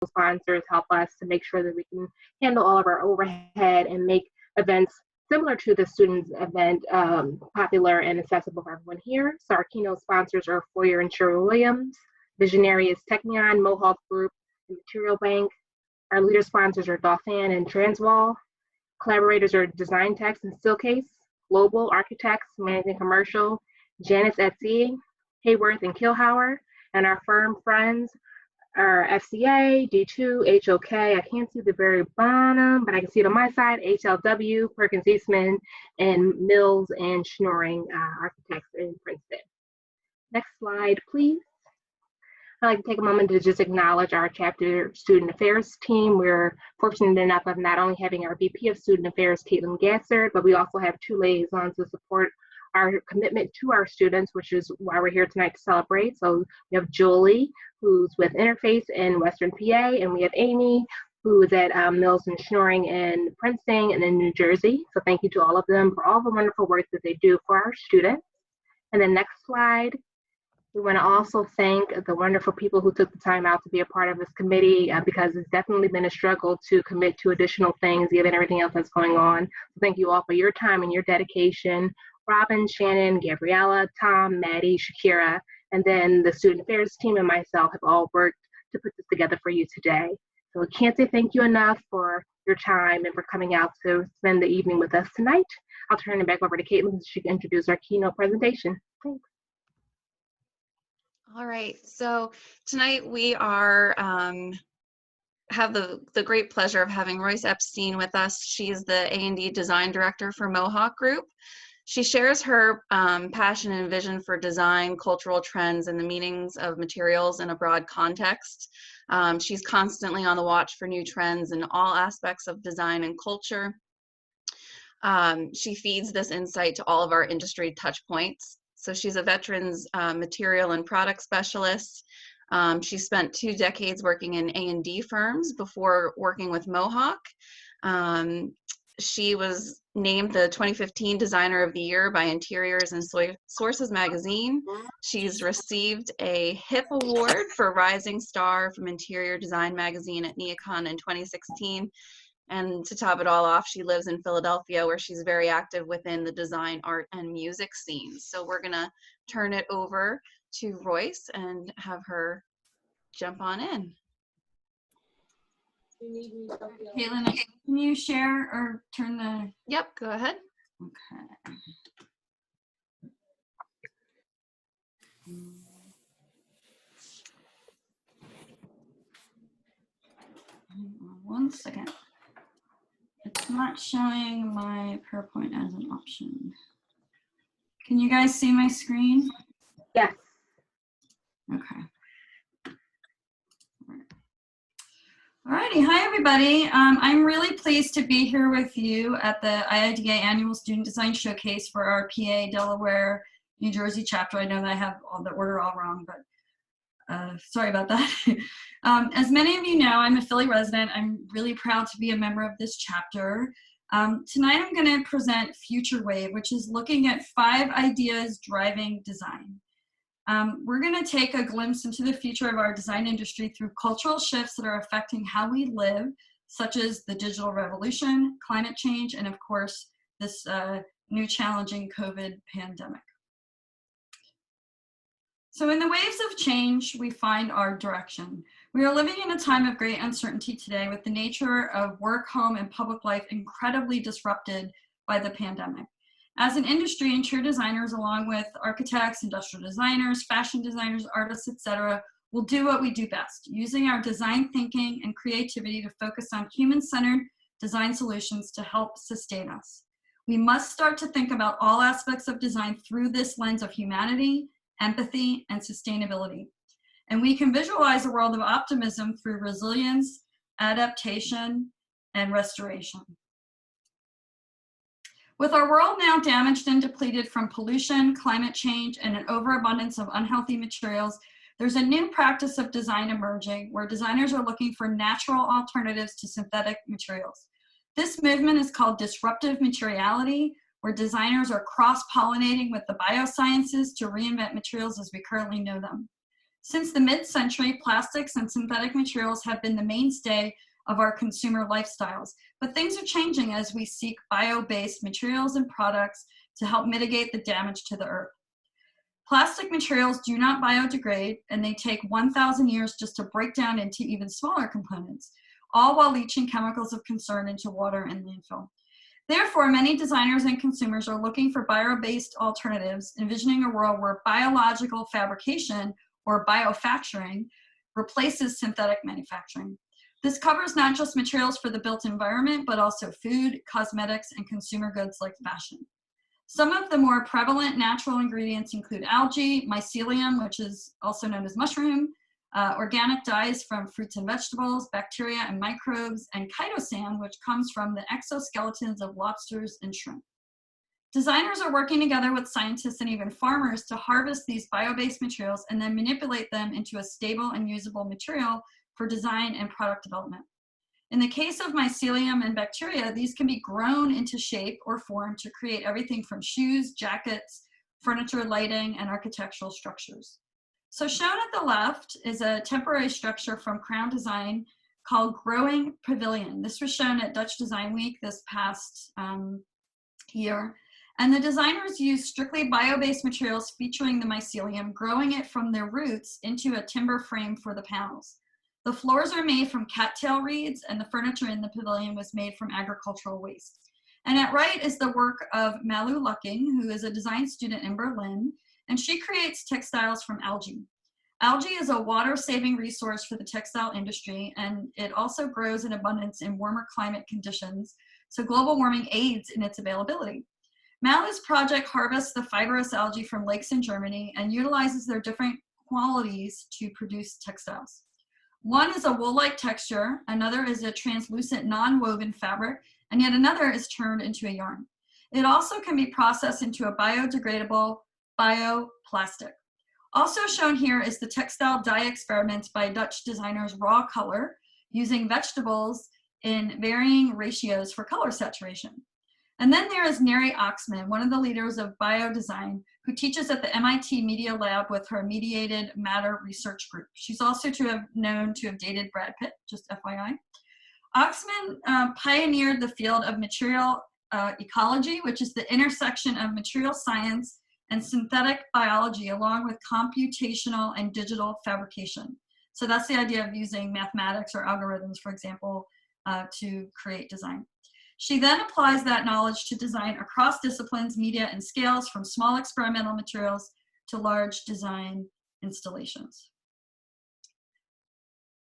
sponsors help us to make sure that we can handle all of our overhead and make events similar to the students event popular and accessible for everyone here. So our keynote sponsors are Foyer and Sherwin-Williams. Visionary is Technion, Mohawk Group, and Material Bank. Our leader sponsors are Dauphin and Transwall. Collaborators are Design Text and Steelcase, Global Architects, Managing Commercial, Janice Etsy, Hayworth and Kilhauer, and our firm friends are FCA, D2, HOK, I can't see the very bottom, but I can see it on my side, HLW, Perkins Eastman, and Mills and Schnoring Architects in Princeton. Next slide, please. I'd like to take a moment to just acknowledge our chapter student affairs team. We're fortunate enough of not only having our VP of Student Affairs, Caitlin Gassard, but we also have 2 liaisons to support our commitment to our students, which is why we're here tonight to celebrate. So we have Julie, who's with Interface in Western PA, and we have Amy, who is at Mills and Schnoring in Princeton and in New Jersey. So thank you to all of them for all the wonderful work that they do for our students. And then next slide. We want to also thank the wonderful people who took the time out to be a part of this committee because it's definitely been a struggle to commit to additional things given everything else that's going on. So thank you all for your time and your dedication. Robin, Shannon, Gabriella, Tom, Maddie, Shakira, and then the student affairs team and myself have all worked to put this together for you today. So I can't say thank you enough for your time and for coming out to spend the evening with us tonight. I'll turn it back over to Caitlin so she can introduce our keynote presentation. Thanks. All right, so tonight we are have the great pleasure of having Royce Epstein with us. She's the A&D Design Director for Mohawk Group. She shares her passion and vision for design, cultural trends, and the meanings of materials in a broad context. She's constantly on the watch for new trends in all aspects of design and culture. She feeds this insight to all of our industry touch points. So she's a veterans material and product specialist. She spent 2 decades working in A&D firms before working with Mohawk. She was named the 2015 Designer of the Year by Interiors and Sources magazine. She's received a HIP Award for Rising Star from Interior Design magazine at Neocon in 2016. And to top it all off, she lives in Philadelphia, where she's very active within the design, art, and music scenes. So we're gonna turn it over to Royce and have her jump on in. Caitlin, can you share or turn the... Yep, go ahead. Okay. One second. It's not showing my PowerPoint as an option. Can you guys see my screen? Yes. Okay. Alrighty, hi everybody. I'm really pleased to be here with you at the IIDA Annual Student Design Showcase for our PA, Delaware, New Jersey chapter. I know that I have all the order all wrong, but sorry about that. As many of you know, I'm a Philly resident. I'm really proud to be a member of this chapter. Tonight I'm going to present Future Wave, which is looking at 5 ideas driving design. We're going to take a glimpse into the future of our design industry through cultural shifts that are affecting how we live, such as the digital revolution, climate change, and of course, this new challenging COVID pandemic. So in the waves of change, we find our direction. We are living in a time of great uncertainty today with the nature of work, home, and public life incredibly disrupted by the pandemic. As an industry, interior designers, along with architects, industrial designers, fashion designers, artists, etc., will do what we do best, using our design thinking and creativity to focus on human-centered design solutions to help sustain us. We must start to think about all aspects of design through this lens of humanity, empathy, and sustainability. And we can visualize a world of optimism through resilience, adaptation, and restoration. With our world now damaged and depleted from pollution, climate change, and an overabundance of unhealthy materials, there's a new practice of design emerging where designers are looking for natural alternatives to synthetic materials. This movement is called disruptive materiality, where designers are cross-pollinating with the biosciences to reinvent materials as we currently know them. Since the mid-century, plastics and synthetic materials have been the mainstay of our consumer lifestyles, but things are changing as we seek bio-based materials and products to help mitigate the damage to the earth. Plastic materials do not biodegrade, and they take 1,000 years just to break down into even smaller components, all while leaching chemicals of concern into water and landfill. Therefore, many designers and consumers are looking for bio-based alternatives, envisioning a world where biological fabrication or biofacturing replaces synthetic manufacturing. This covers not just materials for the built environment, but also food, cosmetics, and consumer goods like fashion. Some of the more prevalent natural ingredients include algae, mycelium, which is also known as mushroom, organic dyes from fruits and vegetables, bacteria and microbes, and chitosan, which comes from the exoskeletons of lobsters and shrimp. Designers are working together with scientists and even farmers to harvest these bio-based materials and then manipulate them into a stable and usable material for design and product development. In the case of mycelium and bacteria, these can be grown into shape or form to create everything from shoes, jackets, furniture, lighting, and architectural structures. So shown at the left is a temporary structure from Crown Design called Growing Pavilion. This was shown at Dutch Design Week this past year. And the designers used strictly bio-based materials featuring the mycelium, growing it from their roots into a timber frame for the panels. The floors are made from cattail reeds, and the furniture in the pavilion was made from agricultural waste. And at right is the work of Malu Lucking, who is a design student in Berlin, and she creates textiles from algae. Algae is a water-saving resource for the textile industry, and it also grows in abundance in warmer climate conditions, so global warming aids in its availability. Malu's project harvests the fibrous algae from lakes in Germany and utilizes their different qualities to produce textiles. One is a wool-like texture, another is a translucent non-woven fabric, and yet another is turned into a yarn. It also can be processed into a biodegradable bioplastic. Also shown here is the textile dye experiments by Dutch designers Raw Color, using vegetables in varying ratios for color saturation. And then there is Neri Oxman, one of the leaders of biodesign, who teaches at the MIT Media Lab with her Mediated Matter Research Group. She's also known to have dated Brad Pitt, just FYI. Oxman pioneered the field of material ecology, which is the intersection of material science and synthetic biology, along with computational and digital fabrication. So that's the idea of using mathematics or algorithms, for example, to create design. She then applies that knowledge to design across disciplines, media, and scales, from small experimental materials to large design installations.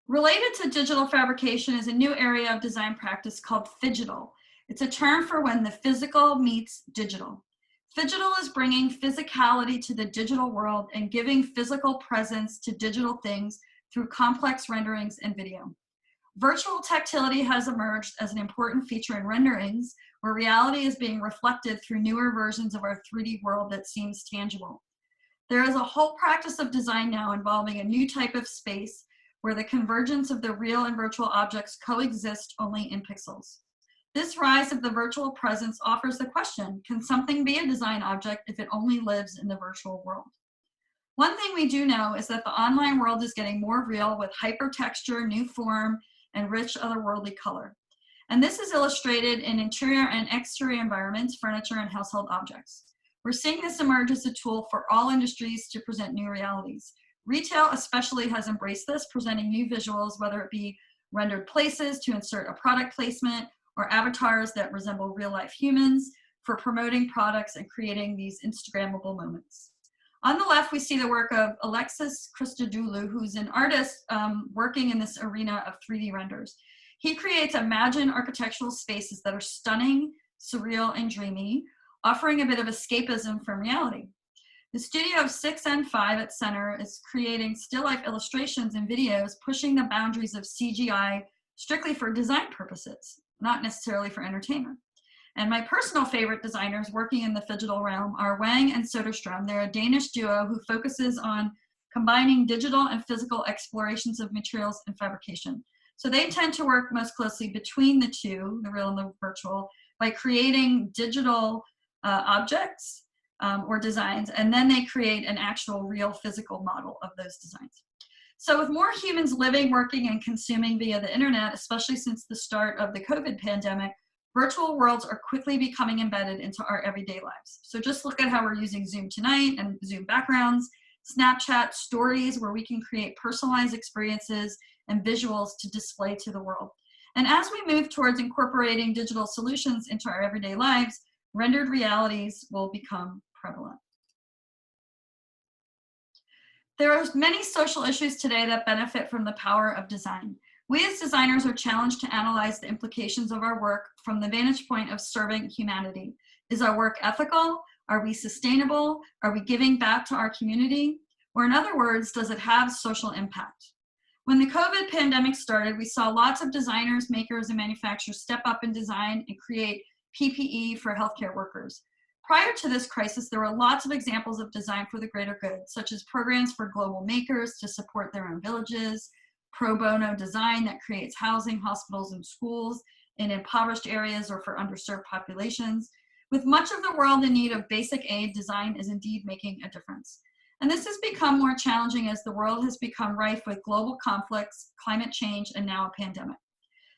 Related to digital fabrication is a new area of design practice called PHYGITAL. It's a term for when the physical meets digital. PHYGITAL is bringing physicality to the digital world and giving physical presence to digital things through complex renderings and video. Virtual tactility has emerged as an important feature in renderings, where reality is being reflected through newer versions of our 3D world that seems tangible. There is a whole practice of design now involving a new type of space where the convergence of the real and virtual objects coexist only in pixels. This rise of the virtual presence offers the question, can something be a design object if it only lives in the virtual world? One thing we do know is that the online world is getting more real with hypertexture, new form, and rich otherworldly color. And this is illustrated in interior and exterior environments, furniture, and household objects. We're seeing this emerge as a tool for all industries to present new realities. Retail especially has embraced this, presenting new visuals, whether it be rendered places to insert a product placement, or avatars that resemble real-life humans for promoting products and creating these Instagrammable moments. On the left, we see the work of Alexis Christodoulou, who's an artist working in this arena of 3D renders. He creates imagined architectural spaces that are stunning, surreal, and dreamy, offering a bit of escapism from reality. The studio of 6 and 5 at Center is creating still life illustrations and videos, pushing the boundaries of CGI strictly for design purposes, not necessarily for entertainment. And my personal favorite designers working in the PHYGITAL realm are Wang and Soderstrom. They're a Danish duo who focuses on combining digital and physical explorations of materials and fabrication. So they tend to work most closely between the two, the real and the virtual, by creating digital objects or designs, and then they create an actual real physical model of those designs. So with more humans living, working, and consuming via the internet, especially since the start of the COVID pandemic, virtual worlds are quickly becoming embedded into our everyday lives. So just look at how we're using Zoom tonight and Zoom backgrounds, Snapchat stories where we can create personalized experiences and visuals to display to the world. And as we move towards incorporating digital solutions into our everyday lives, rendered realities will become prevalent. There are many social issues today that benefit from the power of design. We as designers are challenged to analyze the implications of our work from the vantage point of serving humanity. Is our work ethical? Are we sustainable? Are we giving back to our community? Or in other words, does it have social impact? When the COVID pandemic started, we saw lots of designers, makers, and manufacturers step up in design and create PPE for healthcare workers. Prior to this crisis, there were lots of examples of design for the greater good, such as programs for global makers to support their own villages, pro bono design that creates housing, hospitals, and schools in impoverished areas or for underserved populations. With much of the world in need of basic aid, design is indeed making a difference. And this has become more challenging as the world has become rife with global conflicts, climate change, and now a pandemic.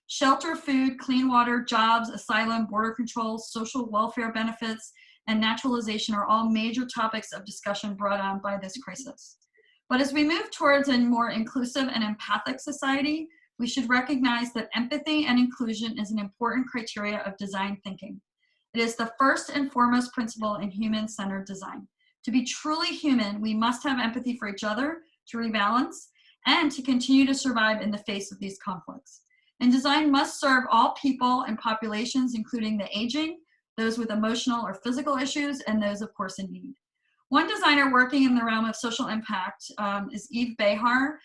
Shelter, food, clean water, jobs, asylum, border control, social welfare benefits, and naturalization are all major topics of discussion brought on by this crisis. But as we move towards a more inclusive and empathic society, we should recognize that empathy and inclusion is an important criteria of design thinking. It is the first and foremost principle in human-centered design. To be truly human, we must have empathy for each other, to rebalance, and to continue to survive in the face of these conflicts. And design must serve all people and populations, including the aging, those with emotional or physical issues, and those, of course, in need. One designer working in the realm of social impact is Yves Behar.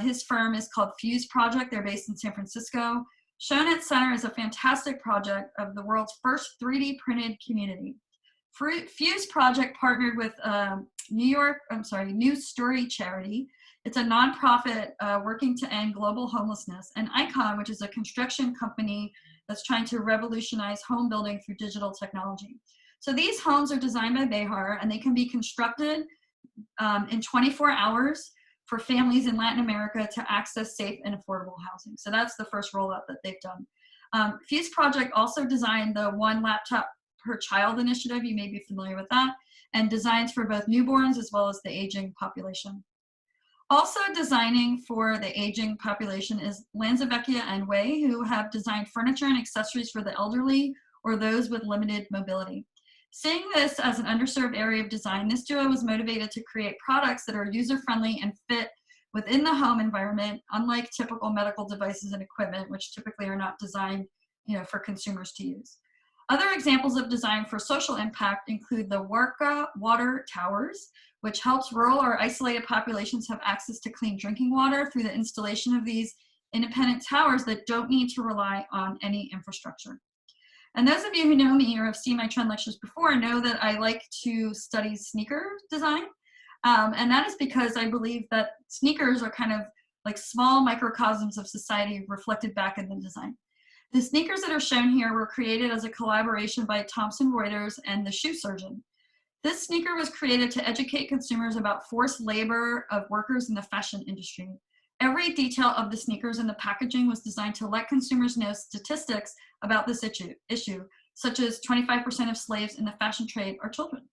His firm is called Fuse Project. They're based in San Francisco. Shown at center is a fantastic project of the world's first 3D printed community. Fuse Project partnered with New Story Charity. It's a nonprofit working to end global homelessness, and Icon, which is a construction company that's trying to revolutionize home building through digital technology. So these homes are designed by Behar, and they can be constructed in 24 hours for families in Latin America to access safe and affordable housing. So that's the first rollout that they've done. Fuse Project also designed the One Laptop Per Child initiative. You may be familiar with that, and designs for both newborns as well as the aging population. Also designing for the aging population is Lanzavecchia and Wei, who have designed furniture and accessories for the elderly or those with limited mobility. Seeing this as an underserved area of design, this duo was motivated to create products that are user-friendly and fit within the home environment, unlike typical medical devices and equipment, which typically are not designed, for consumers to use. Other examples of design for social impact include the Warka Water Towers, which helps rural or isolated populations have access to clean drinking water through the installation of these independent towers that don't need to rely on any infrastructure. And those of you who know me or have seen my trend lectures before know that I like to study sneaker design. And that is because I believe that sneakers are kind of like small microcosms of society reflected back in the design. The sneakers that are shown here were created as a collaboration by Thomson Reuters and the Shoe Surgeon. This sneaker was created to educate consumers about forced labor of workers in the fashion industry. Every detail of the sneakers and the packaging was designed to let consumers know statistics about this issue, such as 25% of slaves in the fashion trade are children.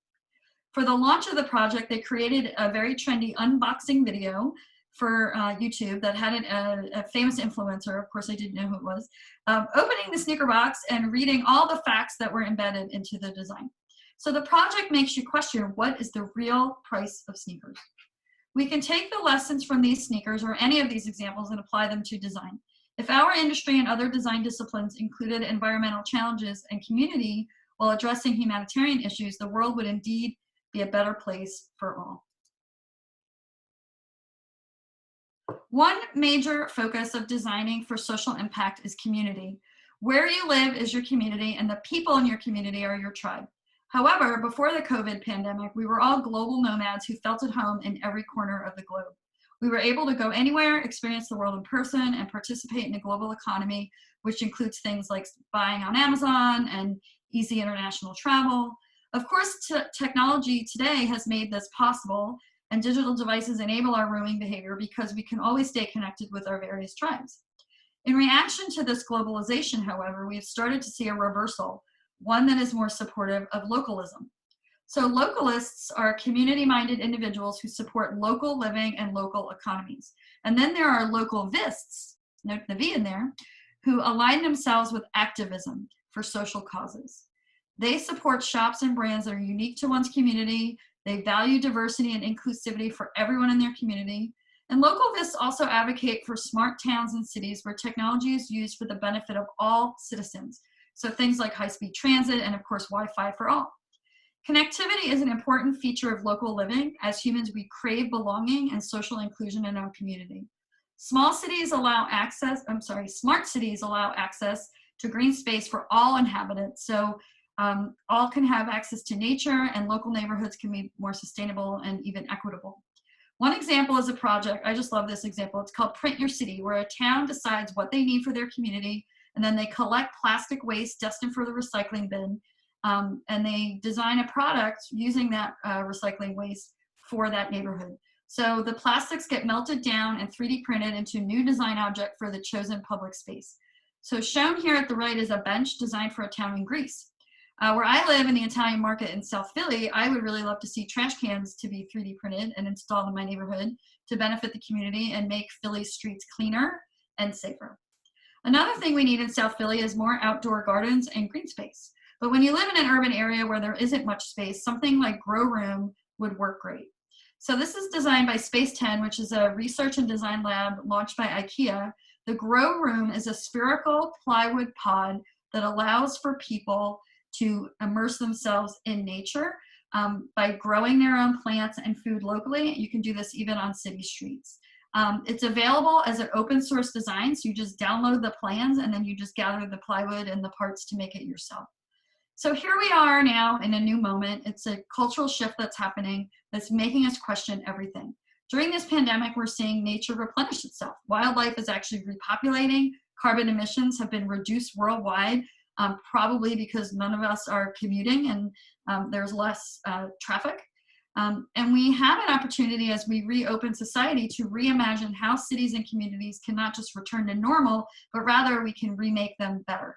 For the launch of the project, they created a very trendy unboxing video for YouTube that had a famous influencer, of course I didn't know who it was, opening the sneaker box and reading all the facts that were embedded into the design. So the project makes you question, what is the real price of sneakers? We can take the lessons from these sneakers or any of these examples and apply them to design. If our industry and other design disciplines included environmental challenges and community while addressing humanitarian issues, the world would indeed be a better place for all. One major focus of designing for social impact is community. Where you live is your community, and the people in your community are your tribe. However, before the COVID pandemic, we were all global nomads who felt at home in every corner of the globe. We were able to go anywhere, experience the world in person, and participate in the global economy, which includes things like buying on Amazon and easy international travel. Of course, technology today has made this possible, and digital devices enable our roaming behavior because we can always stay connected with our various tribes. In reaction to this globalization, however, we have started to see a reversal, one that is more supportive of localism. So localists are community-minded individuals who support local living and local economies. And then there are localvists, note the V in there, who align themselves with activism for social causes. They support shops and brands that are unique to one's community. They value diversity and inclusivity for everyone in their community. And localvists also advocate for smart towns and cities where technology is used for the benefit of all citizens. So things like high-speed transit and, of course, Wi-Fi for all. Connectivity is an important feature of local living. As humans, we crave belonging and social inclusion in our community. Smart cities allow access to green space for all inhabitants. So all can have access to nature, and local neighborhoods can be more sustainable and even equitable. One example is a project, I just love this example, it's called Print Your City, where a town decides what they need for their community, and then they collect plastic waste destined for the recycling bin, and they design a product using that recycling waste for that neighborhood. So the plastics get melted down and 3D printed into a new design object for the chosen public space. So shown here at the right is a bench designed for a town in Greece. Where I live in the Italian market in South Philly, I would really love to see trash cans to be 3D printed and installed in my neighborhood to benefit the community and make Philly's streets cleaner and safer. Another thing we need in South Philly is more outdoor gardens and green space. But when you live in an urban area where there isn't much space, something like Grow Room would work great. So this is designed by Space 10, which is a research and design lab launched by IKEA. The Grow Room is a spherical plywood pod that allows for people to immerse themselves in nature by growing their own plants and food locally. You can do this even on city streets. It's available as an open source design, so you just download the plans and then you just gather the plywood and the parts to make it yourself. So here we are now in a new moment. It's a cultural shift that's happening that's making us question everything. During this pandemic, we're seeing nature replenish itself. Wildlife is actually repopulating. Carbon emissions have been reduced worldwide, probably because none of us are commuting and there's less traffic. And we have an opportunity as we reopen society to reimagine how cities and communities can not just return to normal, but rather we can remake them better.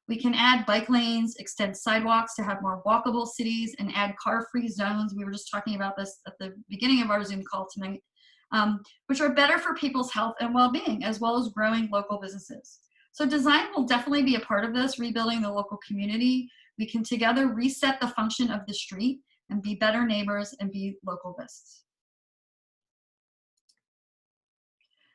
We can add bike lanes, extend sidewalks to have more walkable cities, and add car-free zones. We were just talking about this at the beginning of our Zoom call tonight, which are better for people's health and well-being, as well as growing local businesses. So design will definitely be a part of this, rebuilding the local community. We can together reset the function of the street and be better neighbors and be localists.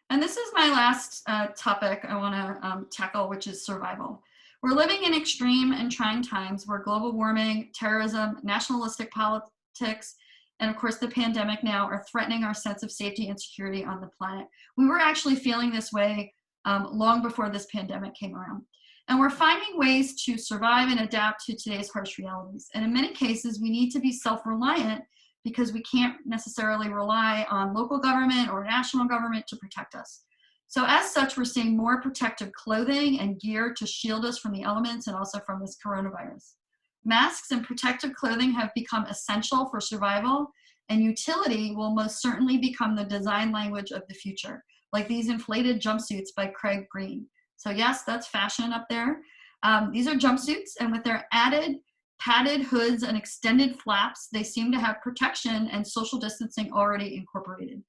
And this is my last topic I want to tackle, which is survival. We're living in extreme and trying times where global warming, terrorism, nationalistic politics, and of course the pandemic now are threatening our sense of safety and security on the planet. We were actually feeling this way long before this pandemic came around. And we're finding ways to survive and adapt to today's harsh realities. And in many cases, we need to be self-reliant because we can't necessarily rely on local government or national government to protect us. So as such, we're seeing more protective clothing and gear to shield us from the elements and also from this coronavirus. Masks and protective clothing have become essential for survival, and utility will most certainly become the design language of the future, like these inflated jumpsuits by Craig Green. So yes, that's fashion up there. These are jumpsuits, and with their added padded hoods and extended flaps, they seem to have protection and social distancing already incorporated.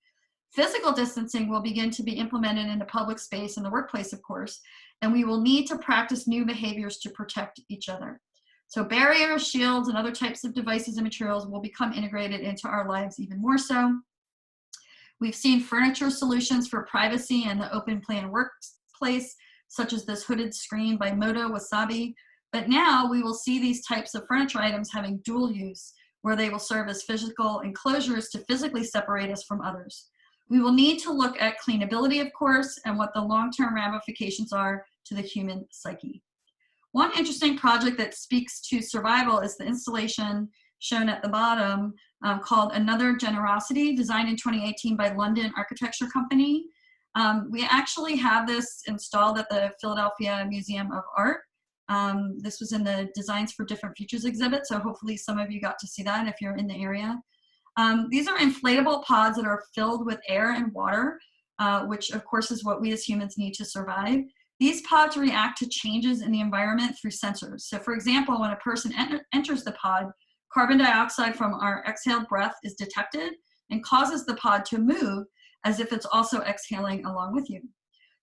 Physical distancing will begin to be implemented into public space and the workplace, of course, and we will need to practice new behaviors to protect each other. So barriers, shields, and other types of devices and materials will become integrated into our lives even more so. We've seen furniture solutions for privacy and the open plan workplace, such as this hooded screen by Moto Wasabi. But now we will see these types of furniture items having dual use, where they will serve as physical enclosures to physically separate us from others. We will need to look at cleanability, of course, and what the long-term ramifications are to the human psyche. One interesting project that speaks to survival is the installation shown at the bottom called Another Generosity, designed in 2018 by London Architecture Company. We actually have this installed at the Philadelphia Museum of Art. This was in the Designs for Different Futures exhibit, so hopefully some of you got to see that if you're in the area. These are inflatable pods that are filled with air and water, which of course is what we as humans need to survive. These pods react to changes in the environment through sensors. So for example, when a person enters the pod, carbon dioxide from our exhaled breath is detected and causes the pod to move as if it's also exhaling along with you.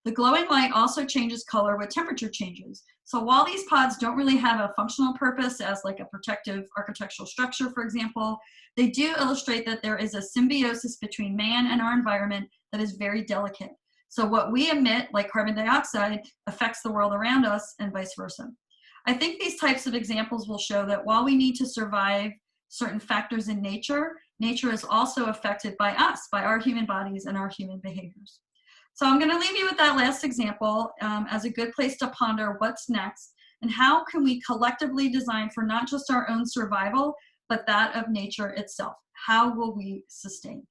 The glowing light also changes color with temperature changes. So while these pods don't really have a functional purpose as like a protective architectural structure, for example, they do illustrate that there is a symbiosis between man and our environment that is very delicate. So what we emit, like carbon dioxide, affects the world around us and vice versa. I think these types of examples will show that while we need to survive certain factors in nature, nature is also affected by us, by our human bodies and our human behaviors. So I'm going to leave you with that last example as a good place to ponder what's next and how can we collectively design for not just our own survival, but that of nature itself. How will we sustain?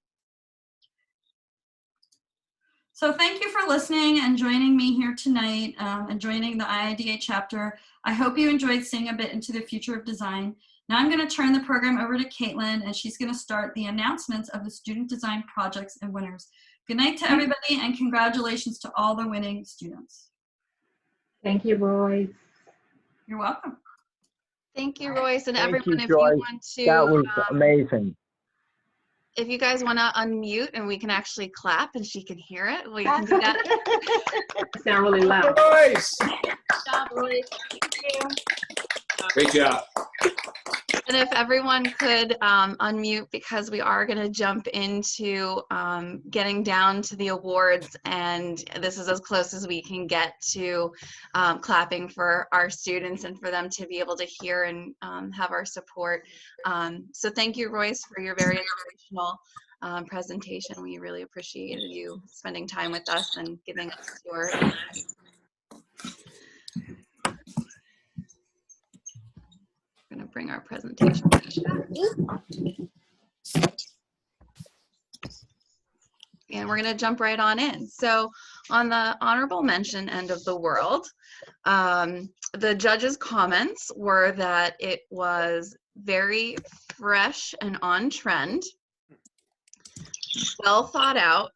So thank you for listening and joining me here tonight and joining the IIDA chapter. I hope you enjoyed seeing a bit into the future of design. Now I'm going to turn the program over to Caitlin, and she's going to start the announcements of the student design projects and winners. Good night to everybody, and congratulations to all the winning students. Thank you, Royce. You're welcome. Thank you, Royce, and Thank everyone. you, If Joyce. you want to, That was amazing. if you guys want to unmute and we can actually clap and she can hear it, we can do that. Sound really loud. Royce! Good job, Royce. Thank you. Great job. And if everyone could unmute, because we are going to jump into getting down to the awards, and this is as close as we can get to clapping for our students and for them to be able to hear and have our support. So thank you, Royce, for your very inspirational presentation. We really appreciated you spending time with us and giving us your insight. Going to bring our presentation back up. And we're going to jump right on in. So on the honorable mention end of the world, the judges' comments were that it was very fresh and on trend, well thought out,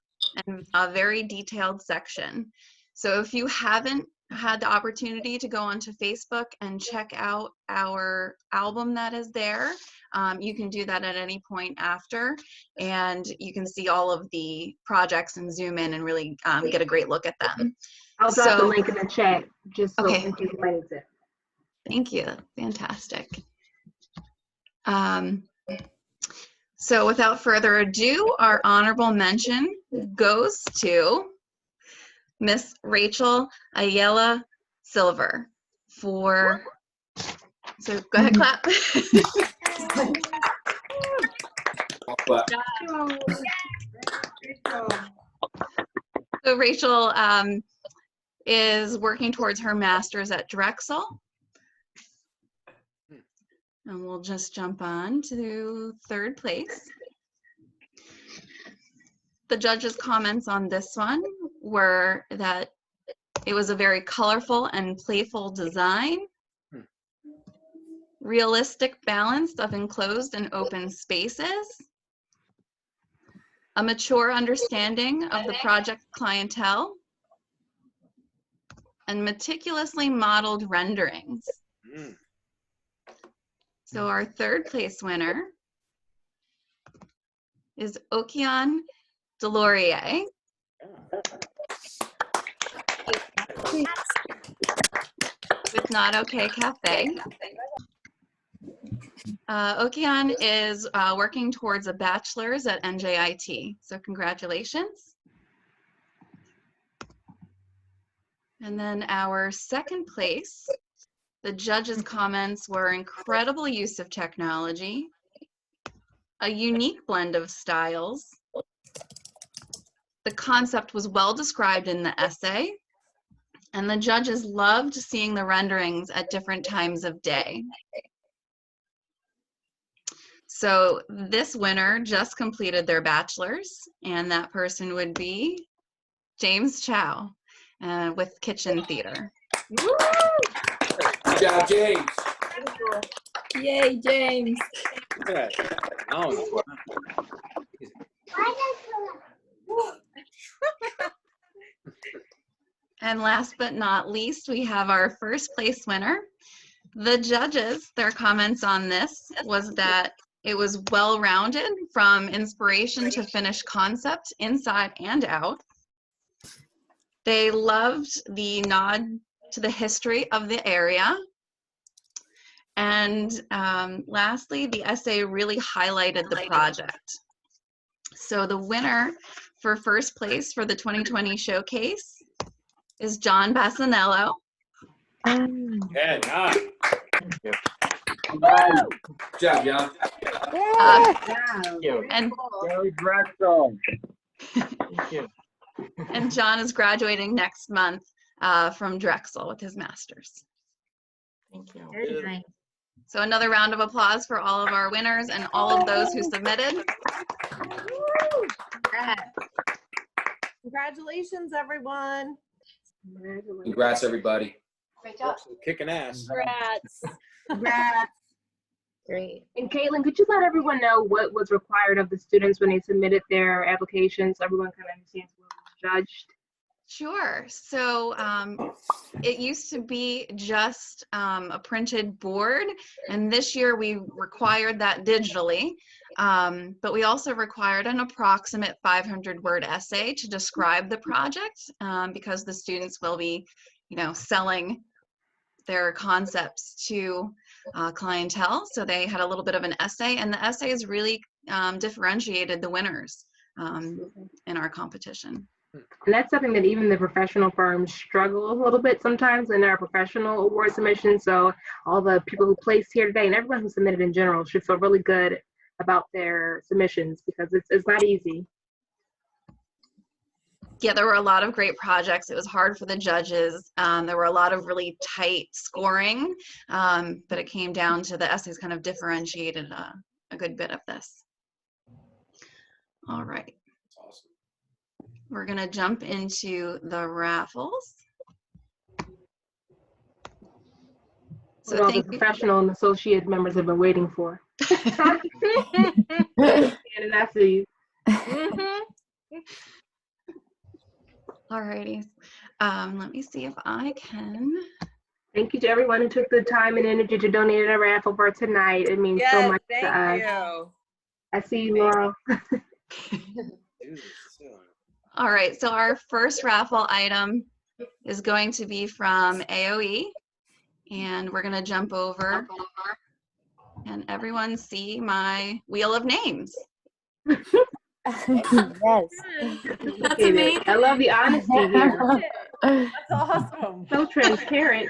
and a very detailed section. So if you haven't had the opportunity to go onto Facebook and check out our album that is there, you can do that at any point after, and you can see all of the projects and zoom in and really get a great look at them. I'll drop the link in the chat just so Okay. in case you might it. Thank you. Fantastic. So without further ado, our honorable mention goes to Miss Rachel Ayala Silver for, so go ahead, clap. So Rachel is working towards her master's at Drexel. And we'll just jump on to third place. The judges' comments on this one were that it was a very colorful and playful design, realistic balance of enclosed and open spaces, a mature understanding of the project clientele, and meticulously modeled renderings. So our third place winner is Okian Delorier. With Not Okay Cafe. Okian is working towards a bachelor's at NJIT, so congratulations. And then our second place, the judges' comments were incredible use of technology, a unique blend of styles. The concept was well described in the essay, and the judges loved seeing the renderings at different times of day. So this winner just completed their bachelor's, and that person would be James Chow with Kitchen Theater. Good job, James. Yay, James. Okay. Oh, wow. And last but not least, we have our first place winner. The judges, their comments on this was that it was well-rounded from inspiration to finished concept, inside and out. They loved the nod to the history of the area. And lastly, the essay really highlighted the project. So the winner for first place for the 2020 showcase is John Bassanello. Yeah, nice. Yep. Good job, John. And Very Drexel. Thank you. And John is graduating next month from Drexel with his master's. Thank you. Very nice. So another round of applause for all of our winners and all of those who submitted. Congratulations, everyone. Congrats, everybody. Great job. Kicking ass. Congrats. Congrats. Great. And Caitlin, could you let everyone know what was required of the students when they submitted their applications so everyone kind of understands what was judged? Sure. So it used to be just a printed board, and this year we required that digitally. But we also required an approximate 500-word essay to describe the project because the students will be, selling their concepts to clientele. So they had a little bit of an essay, and the essays really differentiated the winners in our competition. And that's something that even the professional firms struggle a little bit sometimes in our professional award submissions. So all the people who placed here today and everyone who submitted in general should feel really good about their submissions because it's not easy. Yeah, there were a lot of great projects. It was hard for the judges. There were a lot of really tight scoring, but it came down to the essays kind of differentiated a good bit of this. All right. Awesome. We're going to jump into the raffles. So all the professional and associate members have been waiting for. And I see. All righty. Let me see if I can. Thank you to everyone who took the time and energy to donate a raffle for tonight. It means so much to us. Thank you. I see you, Laurel. All right, so our first raffle item is going to be from AOE, and we're going to jump over and everyone see my wheel of names. Yes. That's amazing. I love the honesty here. That's awesome. So transparent.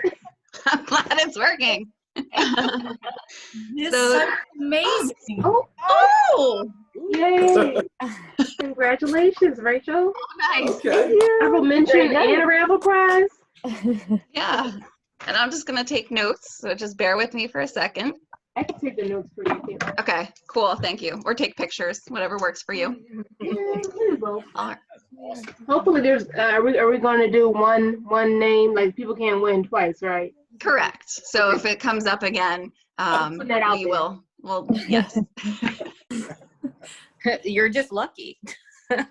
I'm glad it's working. It's So- so amazing. Oh, Yay. Congratulations, Rachel. nice. Okay. Honorable mention and a raffle prize. Yeah, and I'm just going to take notes, so just bear with me for a second. I can take the notes for you, too. Okay, cool, thank you. Or take pictures, whatever works for you. Well, All right. hopefully there's, are we going to do one name? Like people can't win twice, right? Correct. So if it comes up again, Put that out we there. will. Well, yes. You're just lucky. You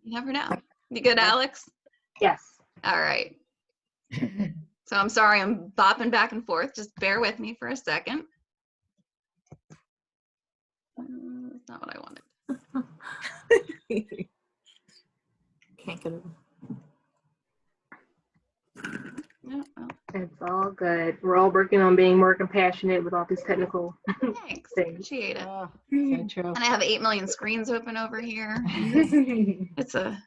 never know. You good, Alex? Yes. All right. So I'm sorry, I'm bopping back and forth. Just bear with me for a second. That's not what I wanted. Can't get it. No, oh, It's all good. We're all working on being more compassionate with all these technical thanks. things. Appreciate it. Oh, so true. And I have 8 million screens open over here. It's a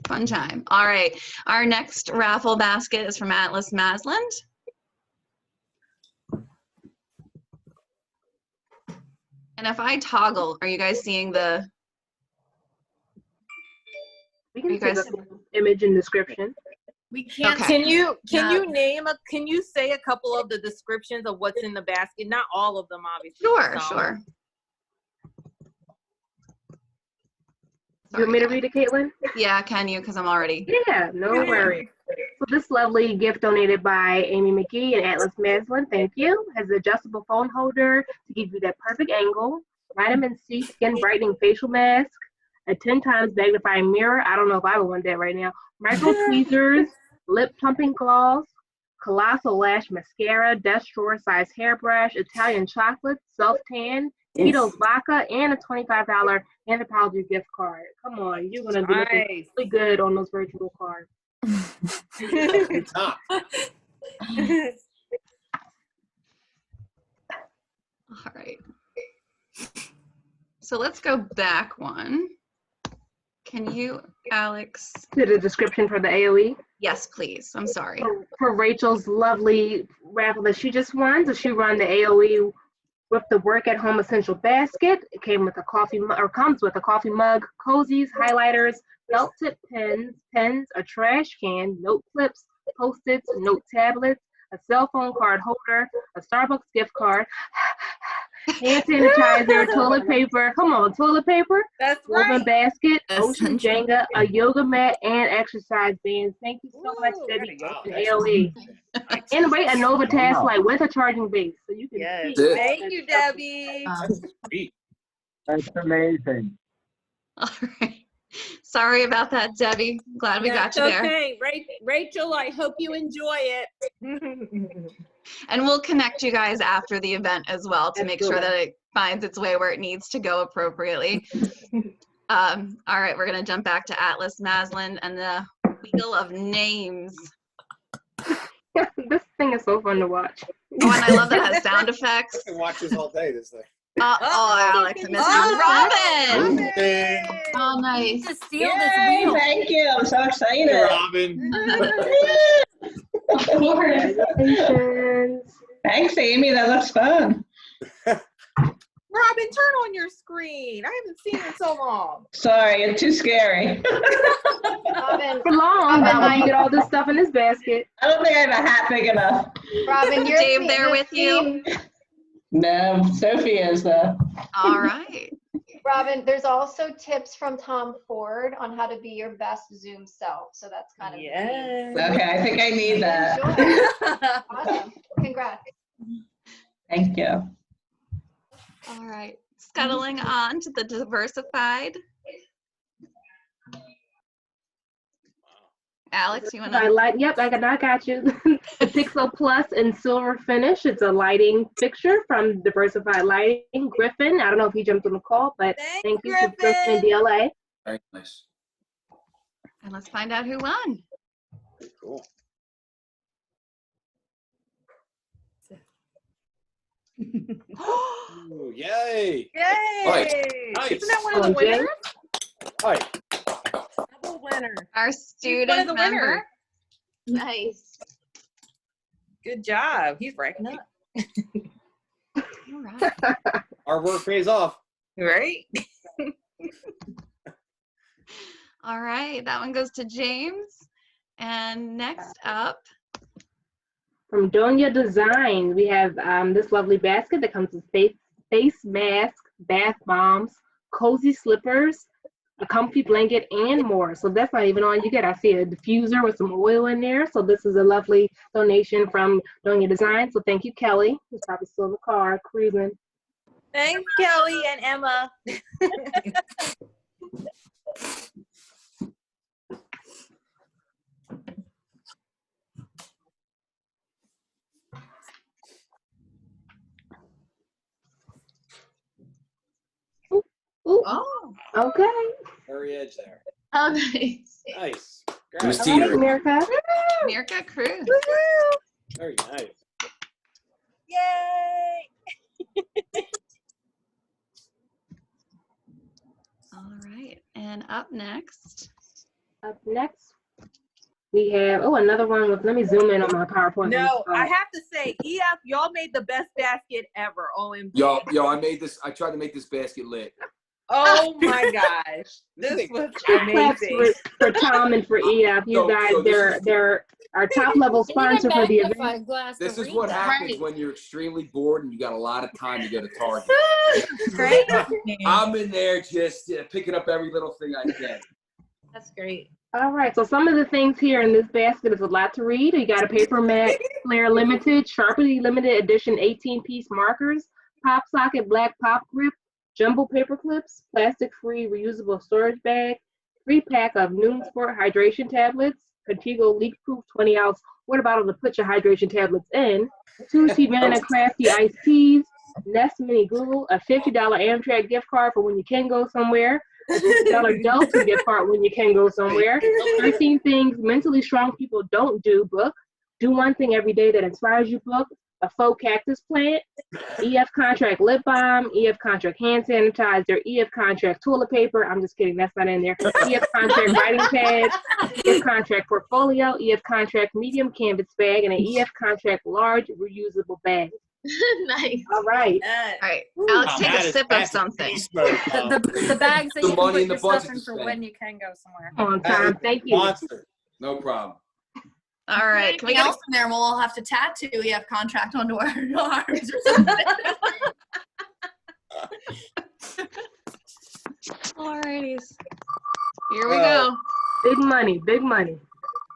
fun time. All right. Our next raffle basket is from Atlas Masland. And if I toggle, are you guys seeing the? We can You see guys- the image and description. We can't. Okay. Can you name can you say a couple of the descriptions of what's in the basket? Not all of them, obviously. Sure, so. sure. You want me to read it, Caitlin? Yeah, can you? Because I'm already. Yeah, no worries. So this lovely gift donated by Amy McGee and Atlas Maslin, thank you, has an adjustable phone holder to give you that perfect angle, vitamin C skin brightening facial mask, a 10 times magnifying mirror. I don't know if I would want that right now. Micro tweezers, lip plumping gloss, colossal lash mascara, desk drawer size hairbrush, Italian chocolate, self tan, Tito's vodka, and a $25 Anthropology gift card. Come on, you're gonna be looking really good on those virtual cards. Top. All right. So let's go back one. Can you, Alex? To the description for the AOE. Yes, please. I'm sorry. For Rachel's lovely raffle that she just won, so she won the AOE with the work at home essential basket. It came with a coffee or comes with a coffee mug, cozies, highlighters, felt tip pens, a trash can, note clips, post-its, note tablets, a cell phone card holder, a Starbucks gift card, hand sanitizer, toilet paper. Come on, toilet paper. That's woven right. basket, ocean Jenga, a yoga mat, and exercise bands. Thank you so much, Debbie, and AOE. And wait, a Novitas light with a charging base, so you can see. Thank you, Debbie. That's amazing. All right. Sorry about that, Debbie. Glad we got you there. Okay, Rachel, I hope you enjoy it. And we'll connect you guys after the event as well to make sure that it finds its way where it needs to go appropriately. All right, we're going to jump back to Atlas Maslin and the Wheel of Names. This thing is so fun to watch. Oh, and I love that it has sound effects. I can watch this all day, this thing. Alex, I missed you. Robin! Oh, nice. To steal this wheel. Thank you. I'm so excited. Robin. Of course. Congratulations. Thanks, Amy. That looks fun. Robin, turn on your screen. I haven't seen it in so long. Sorry, it's too scary. Robin, For long, how you get all this stuff in this basket? I don't think I have a hat big enough. Robin, you're Dave there with you? No, Sophie is though. All right. Robin, there's also tips from Tom Ford on how to be your best Zoom self. So that's kind of Okay, I think I need that. Enjoy. Awesome. Congrats. Thank you. All right. Scuttling on to the diversified. Alex, you want to? Yep, I got you. The Pixel Plus in silver finish. It's a lighting fixture from Diversified Lighting. Griffin, I don't know if he jumped on the call, but thank you to Griffin and DLA. Very nice. And let's find out who won. Cool. Ooh, yay! Yay! Nice. Isn't that one of the winners? Hi. Double winner. Our student the member. Nice. Good job. He's racking up. All right. Our work pays off. Right? All right. That one goes to James. And next up. From Donia Design, we have this lovely basket that comes with face mask, bath bombs, cozy slippers, a comfy blanket, and more. So that's not even all you get. I see a diffuser with some oil in there. So this is a lovely donation from Donia Design. So thank you, Kelly. Who's probably still in the car cruising. Thanks, Kelly and Emma. Ooh, Oh. okay. Very edge there. Oh, nice. Nice. It was All right, America. Mirka Cruz. Very nice. Yay! All right. And up next. Up next, we have, another one with, let me zoom in on my PowerPoint. No, I have to say, EF, y'all made the best basket ever. OMG. Yo, I tried to make this basket lit. Oh my gosh. This was Claps amazing. for Tom and for EF. You guys, they're our top level sponsor for the event. This is what happens when you're extremely bored and you got a lot of time to go to Target. Great. I'm in there just picking up every little thing I can. That's great. All right, so some of the things here in this basket is a lot to read. You got a paper mat, Flair Limited, Sharpie Limited Edition 18-piece markers, Pop Socket Black Pop Grip, jumbo paper clips, plastic-free reusable storage bag, 3-pack of Noon Sport hydration tablets, Contigo leak-proof 20-ounce water bottle to put your hydration tablets in, 2 T-Banana Crafty iced teas, Nest Mini Glue, a $50 Amtrak gift card for when you can go somewhere, a $50 Delta gift card when you can go somewhere, 13 Things Mentally Strong People Don't Do book, Do One Thing Every Day That Inspires You book, a faux cactus plant, EF Contract lip balm, EF Contract hand sanitizer, EF Contract toilet paper. I'm just kidding, that's not in there. EF Contract writing pad, EF Contract portfolio, EF Contract medium canvas bag, and an EF Contract large reusable bag. Nice. All right. All right, Alex, take a sip of something. The bags that The you can money put in the your stuff budget in to for spend. when you can go somewhere. On time, thank you. Monster. No problem. All right, can we Anything get else in there? We'll all have to tattoo. We have contract onto our arms or something. all righties. Here we go. Big money, big money.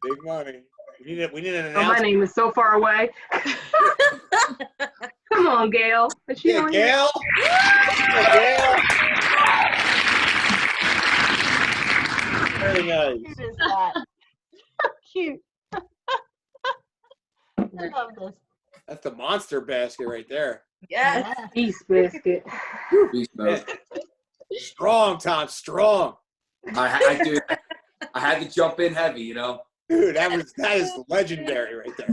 Big money. We need an Oh, my announcement. name is so far away. Come on, Gail. Is she Yeah, on here? Gail. Yeah, Gail. Very nice. Cute is that? Cute. I love this. That's the monster basket right there. Yes. Peace biscuit. Beast mode. Strong, Tom, strong. I do. I had to jump in heavy, you know. Dude, that is legendary right there.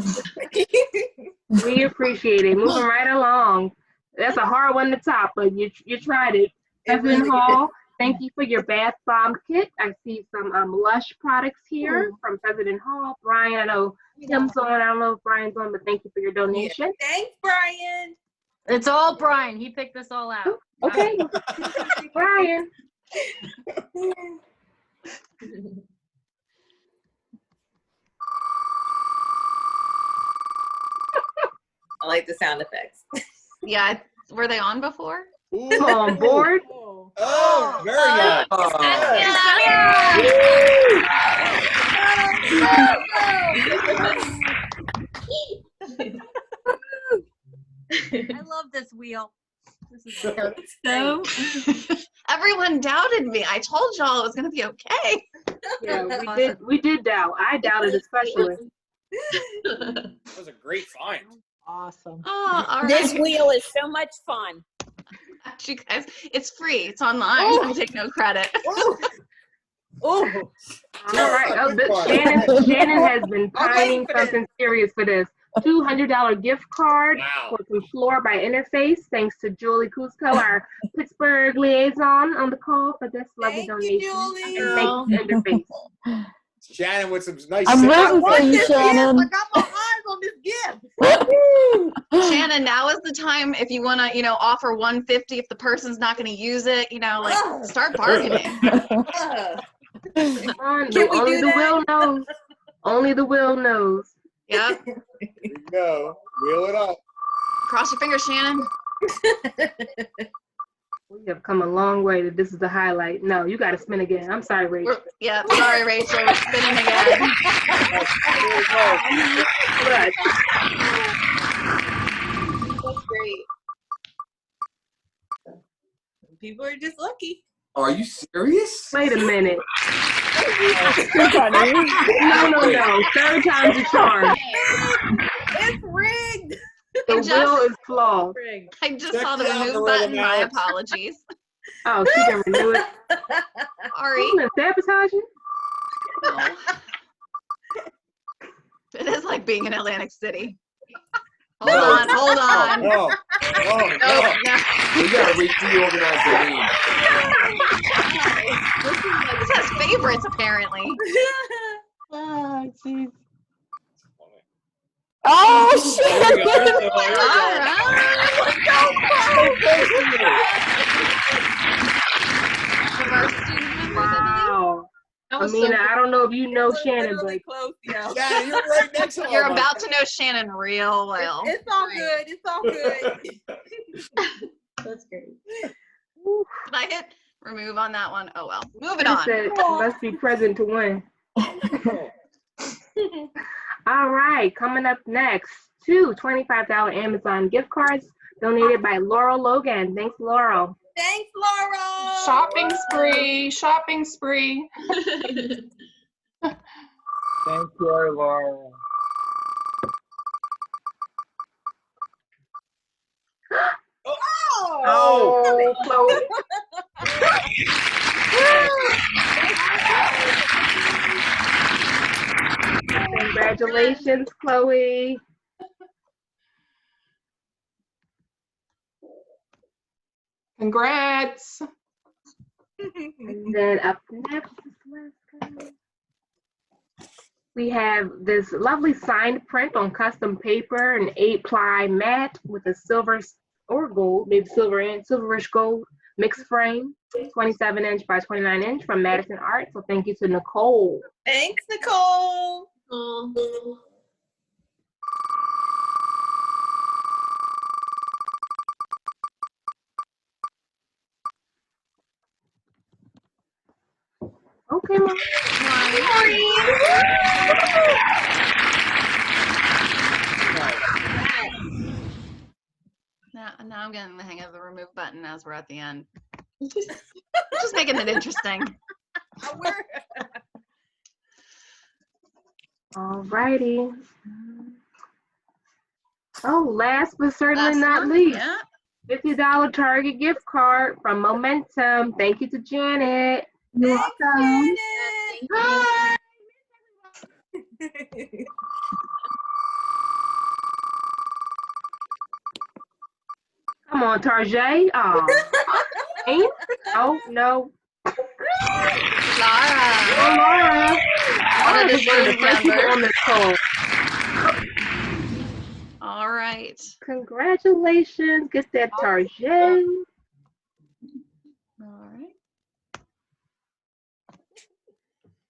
We appreciate it. Moving right along. That's a hard one to top, but you tried it. Evan Hall, thank you for your bath bomb kit. I see some Lush products here from President Hall. Brian, I know Tim's on. I don't know if Brian's on, but thank you for your donation. Thanks, Brian. It's all Brian. He picked this all out. Okay. Brian. I like the sound effects. Yeah, were they on before? Ooh. Come on board. Oh, very nice. I love this wheel. This is So, Everyone doubted me. I told y'all it was gonna be okay. Yeah, we did doubt. I doubted especially. That was a great find. Awesome. Oh, all This right. wheel is so much fun. You guys, it's free. It's online. I take no credit. Oh, All right. Oh, Shannon has been pining something serious for this. $200 gift card Wow. for some floor by Interface. Thanks to Julie Cusco, our Pittsburgh liaison, on the call for this lovely thank you, donation. Julie. And thanks to Interface. Shannon with some nice. I'm I rooting for want you, this Shannon. gift. I got my eyes on this gift. Shannon, now is the time if you want to, offer 150 if the person's not going to use it, start bargaining. Come on, Can we only do the that? will knows. Only the will knows. Yep. There you go. Wheel it up. Cross your fingers, Shannon. We have come a long way. This is the highlight. No, you got to spin again. I'm sorry, Rachel. Yeah, sorry, Rachel. We're spinning again. There you go. But That's great. People are just lucky. Are you serious? wait a minute. No. Third time's a charm. It's rigged. The will is flawed. Rigged. I just Check saw the the remove algorithm, button. My Alex. apologies. Oh, she can renew it. Sorry. Who's sabotaging? No. It is like being in Atlantic City. Hold No. on. No. No, no. We gotta reorganize the game. This has favorites, apparently. Oh, jeez. Oh, There shit. you go. There you go. All right. From our student members, I Wow. believe. That was so Amina, cool. I don't know if you know We're Shannon, literally but close, yo. Shannon, you're right next to You're her. about to know Shannon real well. It's all good. It's all good. That's great. Did I hit remove on that one? Oh well. Moving she on. said must be present to win. All right, coming up next, 2 $25 Amazon gift cards donated by Laurel Logan. Thanks, Laurel. Thanks, Laura. Shopping spree, shopping spree. Thank you, Laura. Oh, Chloe. Congratulations, Chloe. Congrats. And then up next, we have this lovely signed print on custom paper, an 8-ply mat with a silver or gold, maybe silver and silverish gold mixed frame, 27-inch by 29-inch from Madison Art. So thank you to Nicole. Thanks, Nicole. Okay, Mom. Now I'm getting the hang of the remove button as we're at the end. Just making it interesting. All righty. Oh, last but certainly Last not one, least, yeah. $50 Target gift card from Momentum. Thank you to Janet. You're welcome. Hi. Come on, Tarjay. Ain't? Oh, no. Laura. Oh, Laura. One of the Laura's one of the first people members. on this call. All right. Congratulations. Get that Tarjay. All right.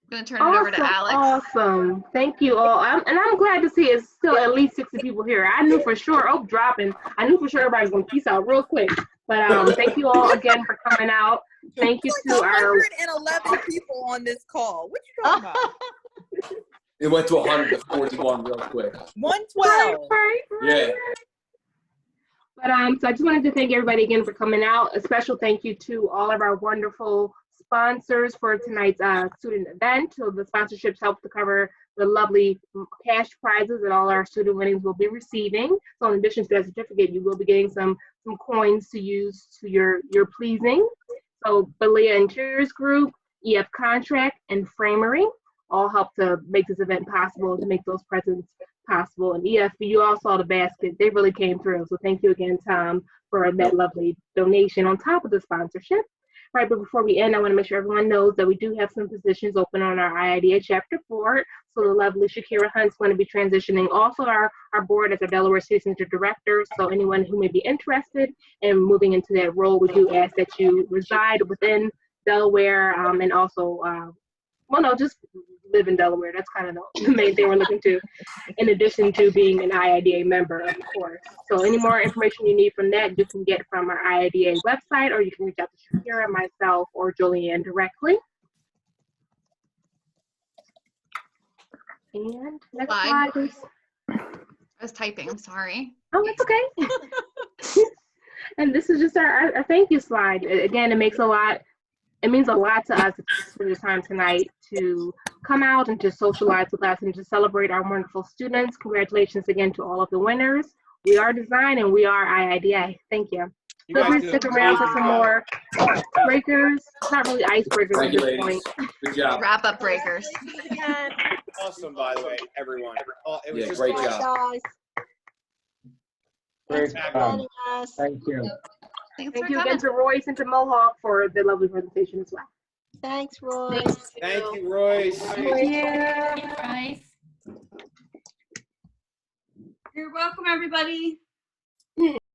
I'm going to turn it over to Alex. Awesome. Thank you all. I'm glad to see it's still at least 60 people here. I knew for sure, dropping. I knew for sure everybody's going to peace out real quick. But thank you all again for coming out. Thank you to our 111 people on this call. What you talking about? It went to 141 real quick. 112. Yeah. But so I just wanted to thank everybody again for coming out. A special thank you to all of our wonderful sponsors for tonight's student event. So the sponsorships help to cover the lovely cash prizes that all our student winnings will be receiving. So in addition to that certificate, you will be getting some coins to use to your pleasing. So Belia Interiors Group, EF Contract, and Framery all help to make this event possible, to make those presents possible. And EF, you all saw the basket. They really came through. So thank you again, Tom, for that lovely donation on top of the sponsorship. Right, but before we end, I want to make sure everyone knows that we do have some positions open on our IIDA chapter board. So the lovely Shakira Hunt's going to be transitioning also our board as our Delaware Citizenship Director. So anyone who may be interested in moving into that role, we do ask that you reside within Delaware and also, well, no, just live in Delaware. That's kind of the main thing we're looking to, in addition to being an IIDA member, of course. So any more information you need from that, you can get from our IIDA website, or you can reach out to Shakira, myself, or Julianne directly. And next slide, please. I was typing, I'm sorry. Oh, it's okay. And this is just our thank you slide. Again, it means a lot to us for your time tonight to come out and to socialize with us and to celebrate our wonderful students. Congratulations again to all of the winners. We are Design and we are IIDA. Thank you. Feel free to stick around for some more breakers. It's not really icebreakers at this point. Good job. Wrap up breakers. Awesome, by the way, everyone. It was just great job. Great job. Thank you. Thank you again to Royce and to Mohawk for the lovely presentation as well. Thanks, Royce. Thank you, Royce. Thank you. Royce. You're welcome, everybody.